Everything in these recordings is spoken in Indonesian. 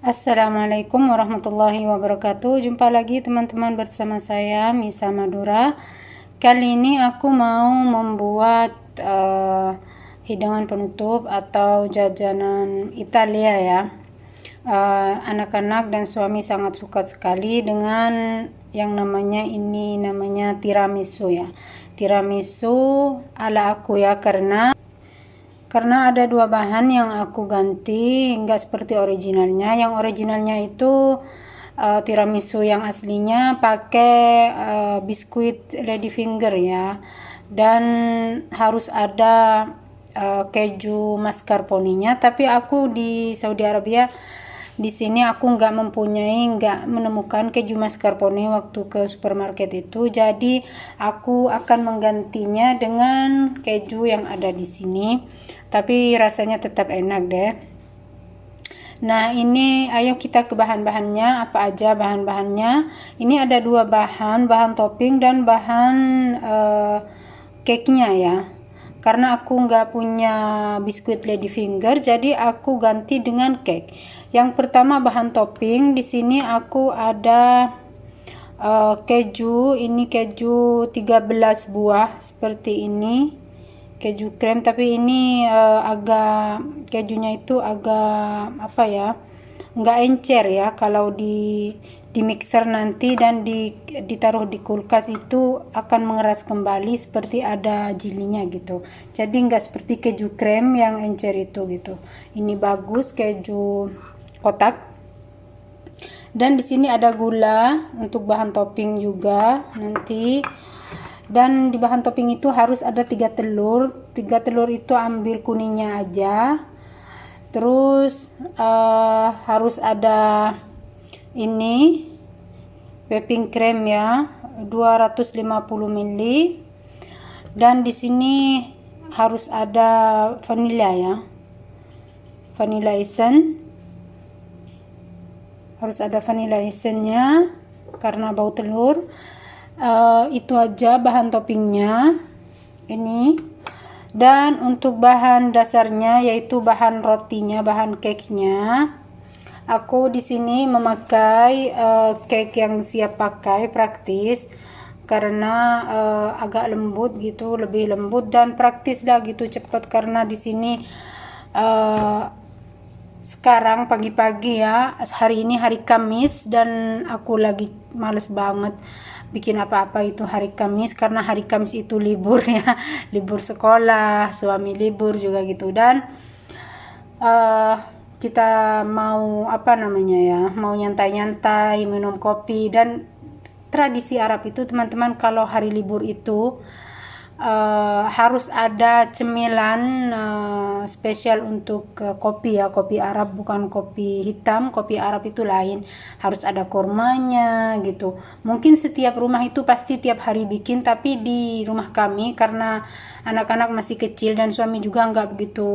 Assalamualaikum warahmatullahi wabarakatuh. Jumpa lagi teman-teman bersama saya Misa Madura. Kali ini aku mau membuat hidangan penutup atau jajanan Italia ya. Anak-anak dan suami sangat suka sekali dengan yang namanya tiramisu ya. Tiramisu ala aku ya, karena ada dua bahan yang aku ganti, nggak seperti originalnya. Yang originalnya itu tiramisu yang aslinya pakai biskuit ladyfinger ya, dan harus ada keju mascarpone-nya. Tapi aku di Saudi Arabia, di sini aku nggak menemukan keju mascarpone waktu ke supermarket itu, jadi aku akan menggantinya dengan keju yang ada di sini, tapi rasanya tetap enak deh. Nah, ini ayo kita ke bahan-bahannya. Apa aja bahan-bahannya? Ini ada dua bahan topping dan bahan cake-nya ya. Karena aku nggak punya biskuit ladyfinger, jadi aku ganti dengan cake. Yang pertama bahan topping, di sini aku ada keju. Ini keju 13 buah seperti ini, keju krem, tapi ini agak kejunya itu agak apa ya, nggak encer ya. Kalau di mixer nanti dan ditaruh di kulkas itu akan mengeras kembali seperti ada jelinya gitu. Jadi nggak seperti keju krem yang encer itu gitu. Ini bagus keju kotak. Dan di sini ada gula untuk bahan topping juga nanti. Dan di bahan topping itu harus ada 3 telur. 3 telur itu ambil kuningnya aja. Terus harus ada ini whipping cream ya, 250 ml. Dan di sini harus ada vanilla ya, vanilla essence. Harus ada vanilla essence-nya karena bau telur. Itu aja bahan toppingnya ini. Dan untuk bahan dasarnya yaitu bahan rotinya, bahan cake-nya, aku di sini memakai cake yang siap pakai, praktis, karena agak lembut gitu, lebih lembut dan praktis lah gitu, cepat. Karena di sini sekarang pagi-pagi ya, hari ini hari Kamis dan aku lagi males banget bikin apa-apa itu hari Kamis, karena hari Kamis itu libur ya, libur sekolah, suami libur juga gitu. Dan kita mau apa namanya ya, mau nyantai-nyantai, minum kopi. Dan tradisi Arab itu teman-teman, kalau hari libur itu harus ada cemilan spesial untuk kopi ya, kopi Arab, bukan kopi hitam. Kopi Arab itu lain, harus ada kurmanya gitu. Mungkin setiap rumah itu pasti tiap hari bikin, tapi di rumah kami karena anak-anak masih kecil dan suami juga nggak begitu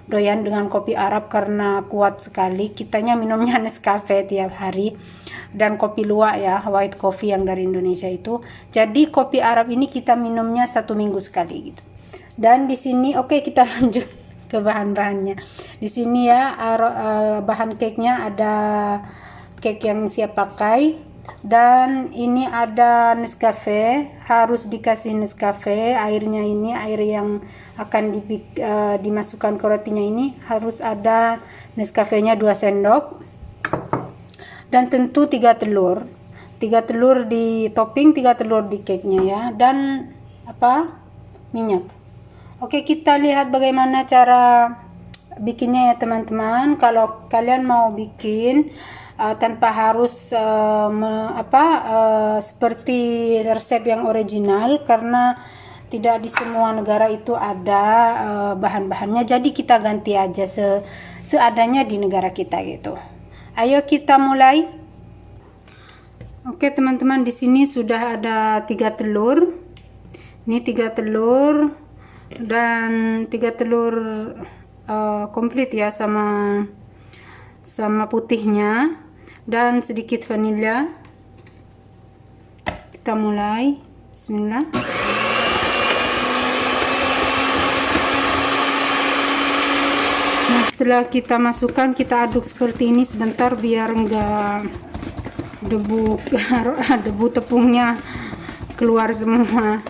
doyan dengan kopi Arab karena kuat sekali, kitanya minumnya Nescafe tiap hari dan kopi luwak ya, white coffee yang dari Indonesia itu. Jadi kopi Arab ini kita minumnya 1 minggu sekali gitu. Dan di sini oke, kita lanjut ke bahan-bahannya. Di sini ya bahan cake-nya ada cake yang siap pakai, dan ini ada Nescafe, harus dikasih Nescafe. Airnya ini air yang akan dimasukkan ke rotinya, ini harus ada Nescafe-nya 2 sendok. Dan tentu 3 telur. 3 telur di topping, 3 telur di cake-nya ya. Dan minyak. Oke, kita lihat bagaimana cara bikinnya ya teman-teman. Kalau kalian mau bikin tanpa harus seperti resep yang original, karena tidak di semua negara itu ada bahan-bahannya. Jadi kita ganti aja seadanya di negara kita gitu. Ayo kita mulai. Oke teman-teman, di sini sudah ada 3 telur. Ini 3 telur dan 3 telur komplit ya, sama putihnya, dan sedikit vanilla. Kita mulai. Bismillah. Nah, Setelah kita masukkan, kita aduk seperti ini sebentar biar enggak debu tepungnya keluar semua,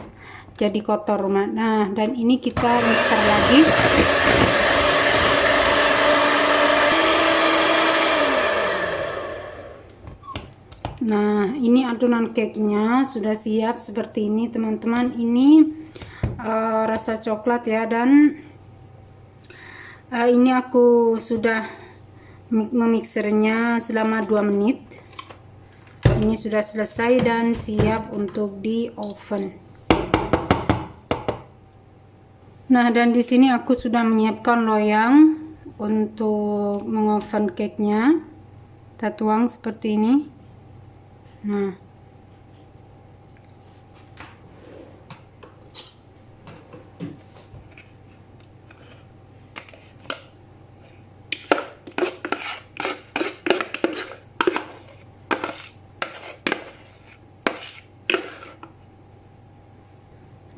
jadi kotor. Nah, dan ini kita mixer lagi. Nah, ini adonan cake-nya sudah siap seperti ini, teman-teman. Ini rasa coklat ya, dan ini aku sudah memixernya selama 2 menit. Ini sudah selesai dan siap untuk di oven. Nah, dan di sini aku sudah menyiapkan loyang untuk mengoven cake-nya. Kita tuang seperti ini.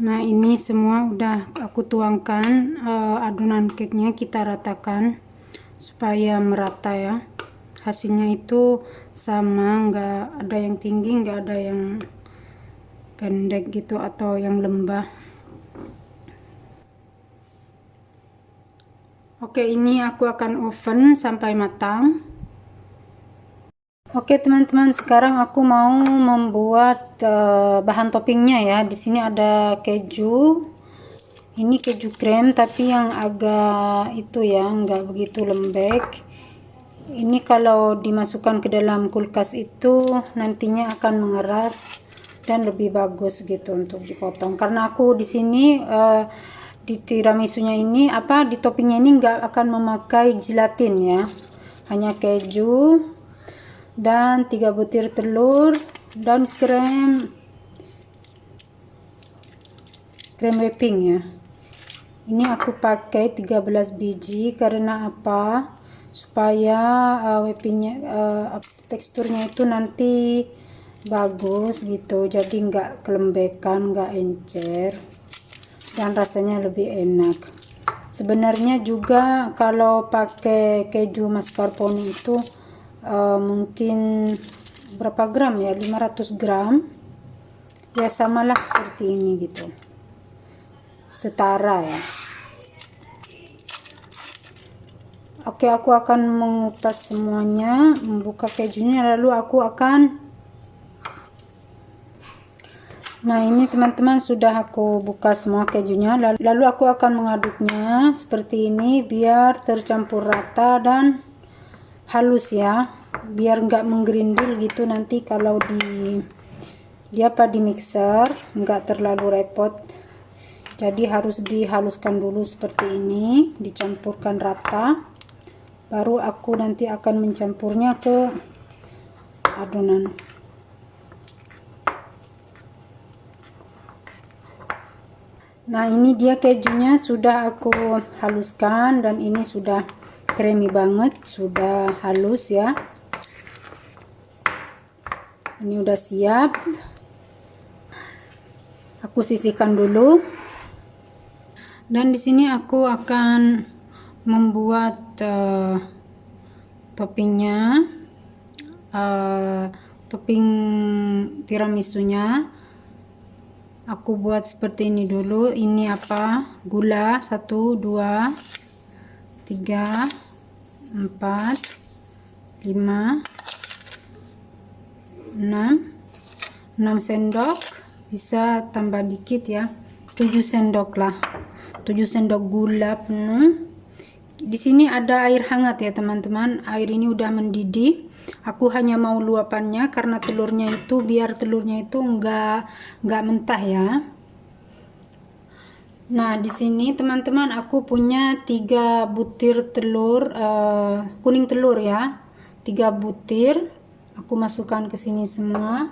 Nah, ini semua udah aku tuangkan. Adonan cake-nya kita ratakan supaya merata ya. Hasilnya itu sama, nggak ada yang tinggi, nggak ada yang pendek gitu atau yang lembah. Oke, ini aku akan oven sampai matang. Oke teman-teman, sekarang aku mau membuat bahan toppingnya ya. Di sini ada keju. Ini keju krem tapi yang agak itu ya, nggak begitu lembek. Ini kalau dimasukkan ke dalam kulkas itu nantinya akan mengeras dan lebih bagus gitu untuk dipotong. Karena aku di sini di tiramisunya ini di toppingnya ini nggak akan memakai gelatin ya, hanya keju dan 3 butir telur dan krem whipping ya. Ini aku pakai 13 biji karena supaya whippingnya teksturnya itu nanti bagus gitu, jadi nggak kelembekan, nggak encer, dan rasanya lebih enak. Sebenarnya juga kalau pakai keju mascarpone itu mungkin berapa gram ya, 500 gram ya, samalah seperti ini gitu, setara ya. Oke, aku akan mengupas semuanya, membuka kejunya, lalu aku akan, nah ini teman-teman sudah aku buka semua kejunya, lalu aku akan mengaduknya seperti ini biar tercampur rata dan halus ya, biar nggak menggerindil gitu nanti kalau di mixer, nggak terlalu repot. Jadi harus dihaluskan dulu seperti ini, dicampurkan rata, baru aku nanti akan mencampurnya ke adonan. Nah ini dia kejunya sudah aku haluskan dan ini sudah creamy banget, sudah halus ya. Ini udah siap, aku sisihkan dulu. Dan di sini aku akan membuat toppingnya, topping tiramisunya. Aku buat seperti ini dulu. Ini gula 1, 2, 3, 4, 5, 6 sendok, bisa tambah dikit ya, 7 sendok lah, 7 sendok gula penuh. Di sini ada air hangat ya teman-teman, air ini udah mendidih. Aku hanya mau luapannya karena telurnya itu, biar telurnya itu enggak mentah ya. Nah di sini teman-teman aku punya 3 butir telur, kuning telur ya, 3 butir. Aku masukkan ke sini semua.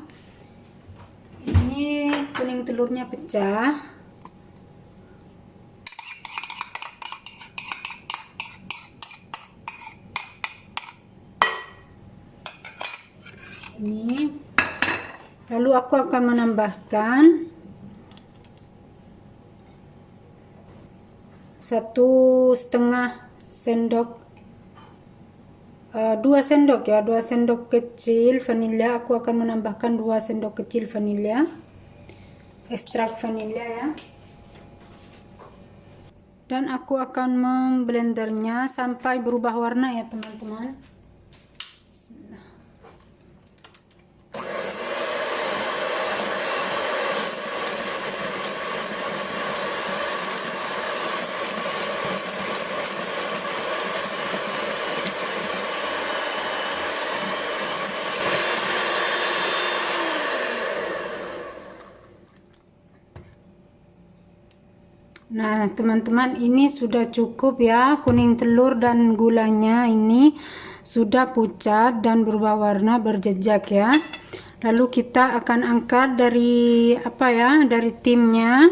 Ini kuning telurnya pecah. Ini. Lalu aku akan menambahkan 1,5 sendok 2 sendok ya, 2 sendok kecil vanilya. Aku akan menambahkan 2 sendok kecil vanilya, ekstrak vanilya ya. Dan aku akan memblendernya sampai berubah warna ya teman-teman. Bismillah. Nah teman-teman, ini sudah cukup ya, kuning telur dan gulanya ini sudah pucat dan berubah warna berjejak ya. Lalu kita akan angkat dari dari timnya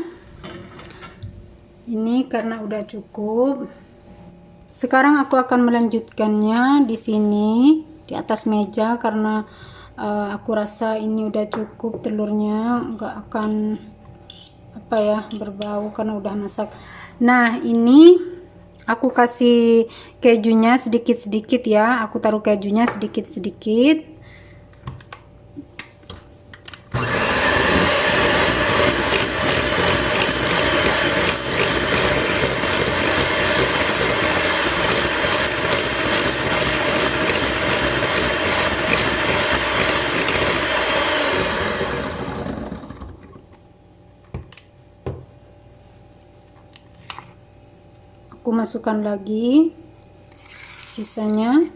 ini karena udah cukup. Sekarang aku akan melanjutkannya di sini di atas meja karena aku rasa ini udah cukup, telurnya nggak akan berbau karena udah masak. Nah ini aku kasih kejunya sedikit-sedikit ya, aku taruh kejunya sedikit-sedikit. Aku masukkan lagi sisanya.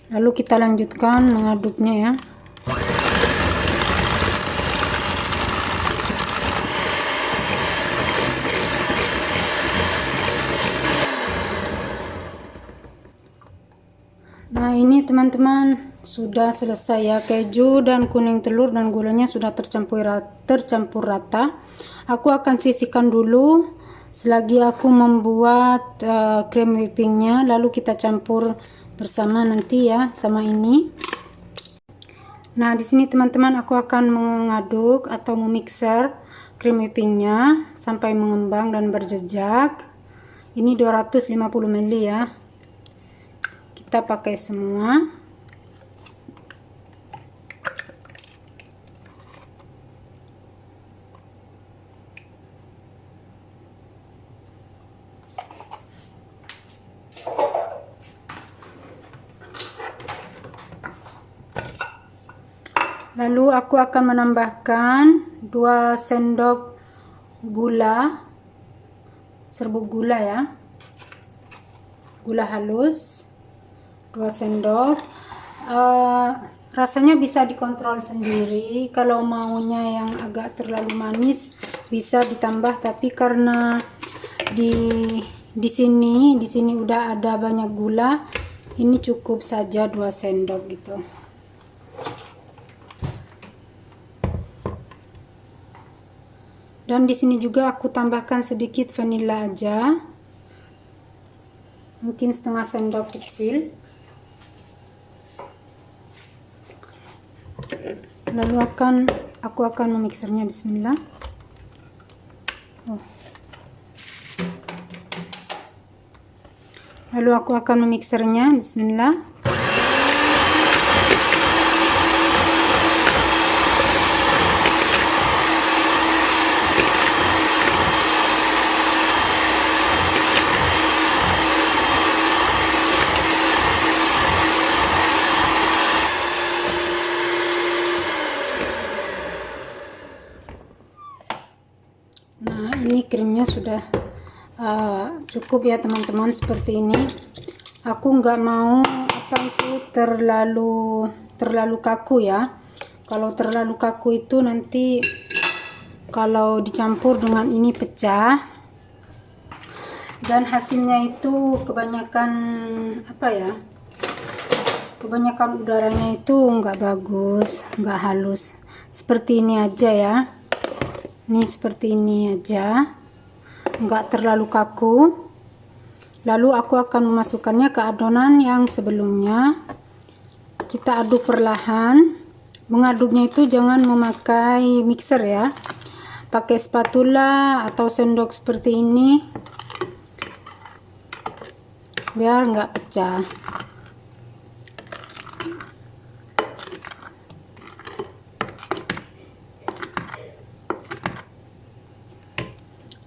Lalu kita lanjutkan mengaduknya ya. Nah ini teman-teman sudah selesai ya, keju dan kuning telur dan gulanya sudah tercampur rata. Aku akan sisihkan dulu selagi aku membuat cream whippingnya, lalu kita campur bersama nanti ya sama ini. Nah di sini teman-teman aku akan mengaduk atau memixer cream whippingnya sampai mengembang dan berjejak. Ini 250 ml ya, kita pakai semua. Lalu aku akan menambahkan 2 sendok gula, serbuk gula ya, gula halus 2 sendok. Rasanya bisa dikontrol sendiri, kalau maunya yang agak terlalu manis bisa ditambah, tapi karena di sini udah ada banyak gula, ini cukup saja 2 sendok gitu. Dan di sini juga aku tambahkan sedikit vanila aja, mungkin setengah sendok kecil. Lalu aku akan memixernya. Bismillah. Lalu aku akan memixernya. Bismillah. Nah ini krimnya sudah cukup ya teman-teman, seperti ini. Aku nggak mau terlalu kaku ya. Kalau terlalu kaku itu nanti kalau dicampur dengan ini pecah dan hasilnya itu kebanyakan kebanyakan udaranya itu nggak bagus, nggak halus. Seperti ini aja ya. Ini seperti ini aja, nggak terlalu kaku. Lalu aku akan memasukkannya ke adonan yang sebelumnya. Kita aduk perlahan. Mengaduknya itu jangan memakai mixer ya, pakai spatula atau sendok seperti ini biar nggak pecah.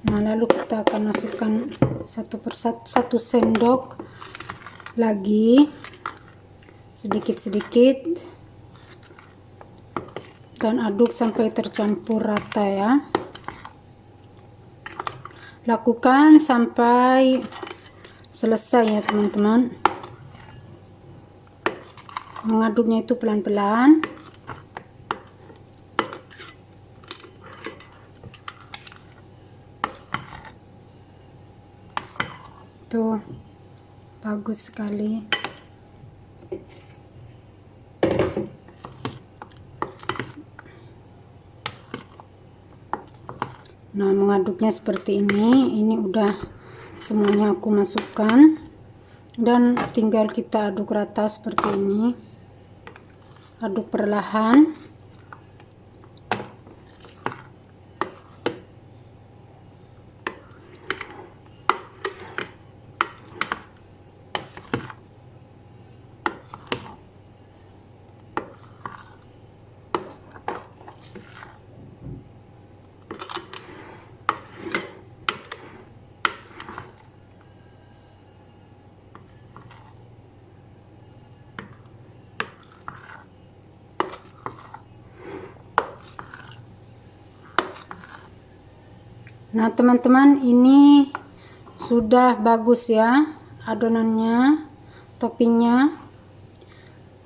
Nah, lalu kita akan masukkan satu persatu, satu sendok lagi, sedikit-sedikit, dan aduk sampai tercampur rata ya. Lakukan sampai selesai ya teman-teman. Mengaduknya itu pelan-pelan. Tuh, bagus sekali. Nah, mengaduknya seperti ini udah semuanya aku masukkan, dan tinggal kita aduk rata seperti ini. Aduk perlahan. Nah teman-teman, ini sudah bagus ya adonannya, toppingnya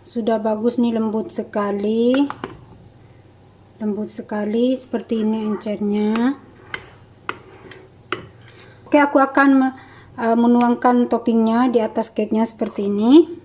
sudah bagus nih, lembut sekali seperti ini encernya. Oke, aku akan menuangkan toppingnya di atas cake-nya seperti ini.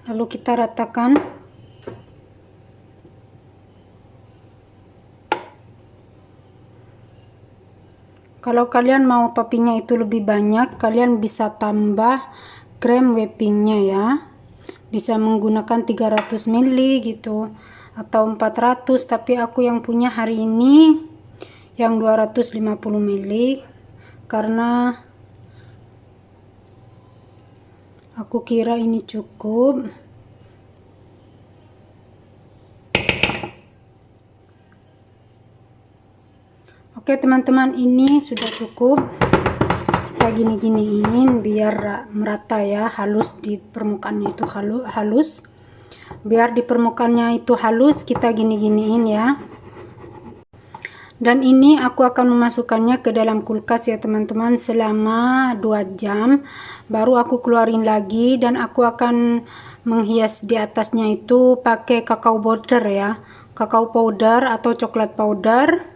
Lalu kita ratakan. Kalau kalian mau toppingnya itu lebih banyak, kalian bisa tambah krem whippingnya ya. Bisa menggunakan 300 ml gitu atau 400, tapi aku yang punya hari ini yang 250 ml karena aku kira ini cukup. Oke teman-teman, ini sudah cukup. Kita gini-giniin biar merata ya, halus di permukaannya itu halus. Biar di permukaannya itu halus, kita gini-giniin ya. Dan ini aku akan memasukkannya ke dalam kulkas ya teman-teman selama 2 jam. Baru aku keluarin lagi, dan aku akan menghias di atasnya itu pakai kakao powder ya. Kakao powder atau coklat powder.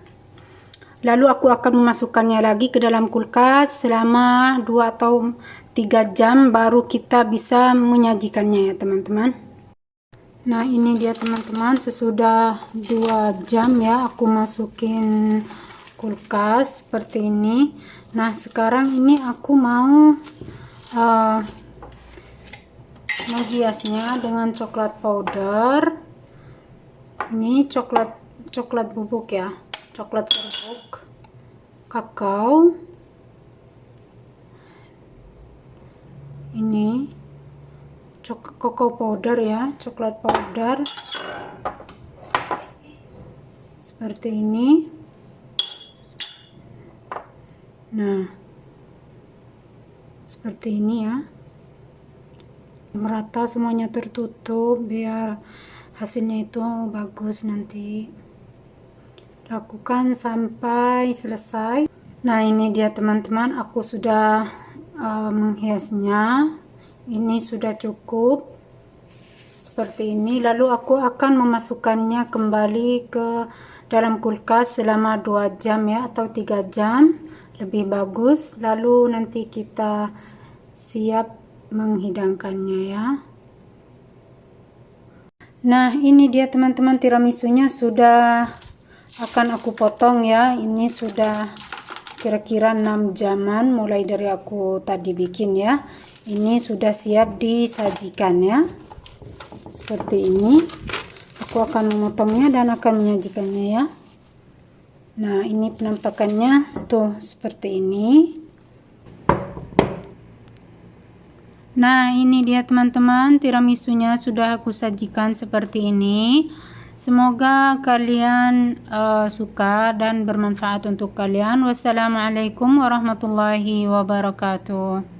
Lalu aku akan memasukkannya lagi ke dalam kulkas selama 2 atau 3 jam baru kita bisa menyajikannya ya teman-teman. Nah ini dia teman-teman, sesudah 2 jam ya aku masukin kulkas seperti ini. Nah sekarang ini aku mau menghiasnya dengan coklat powder. Ini coklat bubuk ya, coklat serbuk, kakao, ini kakao powder ya, coklat powder seperti ini. Nah seperti ini ya, merata semuanya tertutup biar hasilnya itu bagus nanti. Lakukan sampai selesai. Nah, ini dia teman-teman, aku sudah menghiasnya. Ini sudah cukup seperti ini. Lalu aku akan memasukkannya kembali ke dalam kulkas selama 2 jam ya, atau 3 jam lebih bagus. Lalu nanti kita siap menghidangkannya ya. Nah, ini dia teman-teman, tiramisunya sudah akan aku potong ya. Ini sudah kira-kira 6 jaman mulai dari aku tadi bikin ya. Ini sudah siap disajikan ya. Seperti ini. Aku akan memotongnya dan akan menyajikannya ya. Nah, ini penampakannya tuh seperti ini. Nah, ini dia teman-teman, tiramisunya sudah aku sajikan seperti ini. Semoga kalian suka dan bermanfaat untuk kalian. Wassalamualaikum warahmatullahi wabarakatuh.